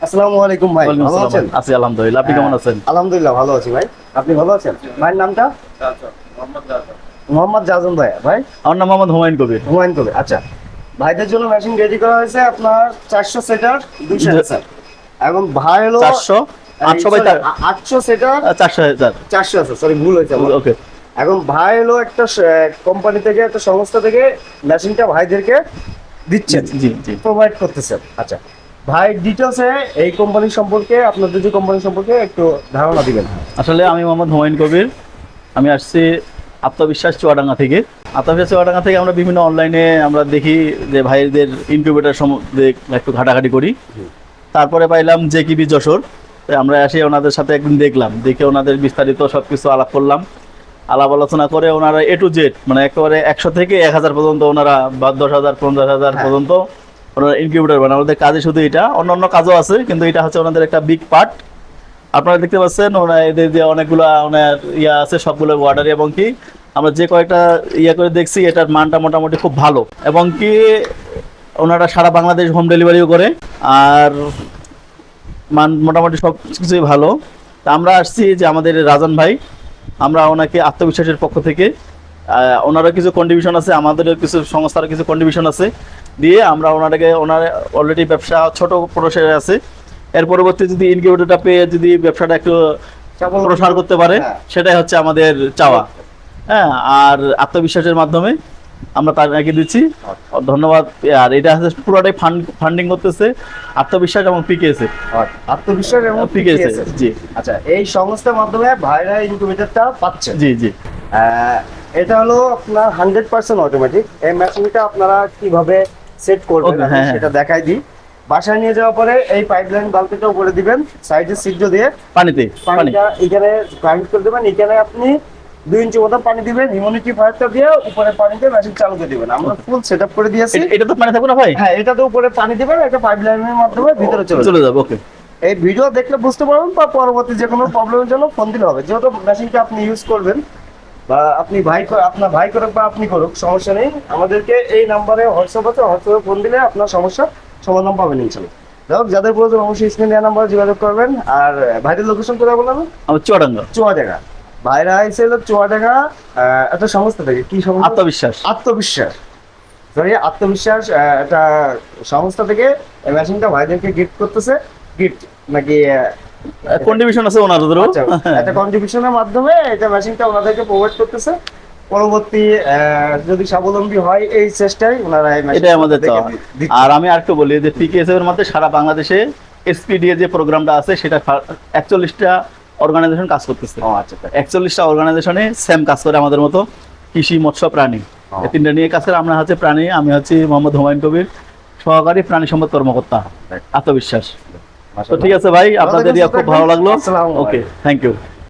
আসসালামু আলাইকুম ভাই, ভালো আছেন? আছি আলহামদুলিল্লাহ, আপনি কেমন আছেন? আলহামদুলিল্লাহ ভালো আছি ভাই। আপনি ভালো আছেন? ভাইয়ের নামটা? মোহাম্মদ জাজন ভাই। ভাই আমার নাম মোহাম্মদ হুমায়ুন কবির। হুমায়ুন কবির। আচ্ছা, ভাইদের জন্য মেশিন রেডি করা হয়েছে আপনার 400 সেটার 200 হ্যান্ডসার। এবং ভাই হলো 400 800 বাই 800 সেটার 400 400 আছে, সরি ভুল হয়েছে আমার। ওকে। এখন ভাই হলো একটা কোম্পানি থেকে, একটা সংস্থা থেকে মেশিনটা ভাইদেরকে দিচ্ছেন, জি জি। প্রোভাইড করতেছেন। আচ্ছা ভাই, ডিটেলসে এই কোম্পানি সম্পর্কে, আপনার দুটি কোম্পানি সম্পর্কে একটু ধারণা দিবেন। আসলে আমি মোহাম্মদ হুমায়ুন কবির, আমি আসছি আত্মবিশ্বাস চুয়াডাঙ্গা থেকে। আত্মবিশ্বাস চুয়াডাঙ্গা থেকে আমরা বিভিন্ন অনলাইনে আমরা দেখি যে ভাইদের ইনকিউবেটর সম্বন্ধে একটু ঘাটাঘাটি করি। তারপরে পাইলাম জেকিবি যশোর, তাই আমরা এসে ওনাদের সাথে একদিন দেখলাম, দেখে ওনাদের বিস্তারিত সব কিছু আলাপ করলাম। আলাপ আলোচনা করে ওনারা A to Z, মানে একেবারে 100 থেকে 1000 পর্যন্ত ওনারা, বা 10,000 50,000 পর্যন্ত ওনারা ইনকিউবেটর বানান। ওনাদের কাজে শুধু এটা, অন্যান্য কাজও আছে, কিন্তু এটা হচ্ছে ওনাদের একটা বিগ পার্ট। আপনারা দেখতে পাচ্ছেন ওনারা এদের যে অনেকগুলো ওনার ইয়া আছে, সবগুলো অর্ডার, এবং কি আমরা যে কয়েকটা ইয়া করে দেখছি এটার মানটা মোটামুটি খুব ভালো, এবং কি ওনারা সারা বাংলাদেশ হোম ডেলিভারিও করে, আর মান মোটামুটি সব কিছুই ভালো। তা আমরা আসছি যে আমাদের রাজন ভাই, আমরা ওনাকে আত্মবিশ্বাসের পক্ষ থেকে, ওনারও কিছু কন্ট্রিবিউশন আছে, আমাদেরও কিছু সংস্থার কিছু কন্ট্রিবিউশন আছে, দিয়ে আমরা ওনার অলরেডি ব্যবসা ছোট প্রসারে আছে। এর পরবর্তী যদি ইনকিউবেটরটা পেয়ে যদি ব্যবসাটা একটু প্রসার করতে পারে, সেটাই হচ্ছে আমাদের চাওয়া। হ্যাঁ, আর আত্মবিশ্বাসের মাধ্যমে আমরা তাকে দিচ্ছি, ধন্যবাদ। আর এটা হচ্ছে পুরোটাই ফান্ডিং করতেছে আত্মবিশ্বাস এবং পিকেএসএ। আত্মবিশ্বাস এবং পিকেএসএ, জি। আচ্ছা, এই সংস্থার মাধ্যমে ভাইরা ইনকিউবেটরটা পাচ্ছে। জি জি। এটা হলো আপনার 100% অটোমেটিক। এই মেশিনটা আপনারা কিভাবে সেট করবেন সেটা দেখাই দিই। বাসায় নিয়ে যাওয়ার পরে এই পাইপলাইন বালতিটা উপরে দিবেন, সাইডে ছিদ্র দিয়ে পানিটা এখানে কানেক্ট করে দেবেন। এখানে আপনি 2 ইঞ্চি মতো পানি দিবেন, ইমিউনিটি ফায়ারটা দিয়ে উপরে পানি দিয়ে মেশিন চালু করে দিবেন। আমরা ফুল সেটআপ করে দিয়েছি। এটা তো পানি থাকবে না ভাই? হ্যাঁ, এটা তো উপরে পানি দিবেন, একটা পাইপলাইনের মাধ্যমে ভিতরে চলে যাবে। ওকে। এই ভিডিও দেখলে বুঝতে পারবেন, বা পরবর্তী যে কোনো প্রবলেমের জন্য ফোন দিলে হবে। যেহেতু মেশিনটা আপনি ইউজ করবেন, বা আপনি আপনার ভাই করুক বা আপনি করুক, সমস্যা নেই। আমাদেরকে এই নাম্বারে হোয়াটসঅ্যাপ আছে, হোয়াটসঅ্যাপে ফোন দিলে আপনার সমস্যা সমাধান পাবেন ইনশাআল্লাহ। যাই যাদের প্রয়োজন অবশ্যই স্ক্রিনে দেওয়া নাম্বারে যোগাযোগ করবেন। আর ভাইদের লোকেশন কোথায় বললাম? আমার চুয়াডাঙ্গা। ভাইরা এসে হলো চুয়াডাঙ্গা একটা সংস্থা থেকে। কি সংস্থা? আত্মবিশ্বাস একটা সংস্থা থেকে এই মেশিনটা ভাইদেরকে গিফট করতেছে। গিফট নাকি কন্ট্রিবিউশন আছে ওনাদেরও, একটা কন্ট্রিবিউশনের মাধ্যমে এটা মেশিনটা ওনাদেরকে প্রোভাইড করতেছে। পরবর্তী যদি স্বাবলম্বী হয় এই চেষ্টায় ওনারা এটাই আমাদের চাওয়া। আর আমি আরেকটু বলি যে পিকেএসএফ এর মধ্যে সারা বাংলাদেশে এসপিডিএ যে প্রোগ্রামটা আছে, সেটা 41টা অর্গানাইজেশন কাজ করতেছে। 41টা অর্গানাইজেশনে সেম কাজ করে আমাদের মতো, কৃষি, মৎস্য, প্রাণী, এই তিনটা নিয়ে কাজ করে। আমরা হচ্ছে প্রাণী, আমি হচ্ছি মোহাম্মদ হুমায়ুন কবির, সহকারী প্রাণী সম্পদ কর্মকর্তা, আত্মবিশ্বাস। তো ঠিক আছে ভাই, আপনাদের খুব ভালো লাগলো। ওকে, থ্যাংক ইউ।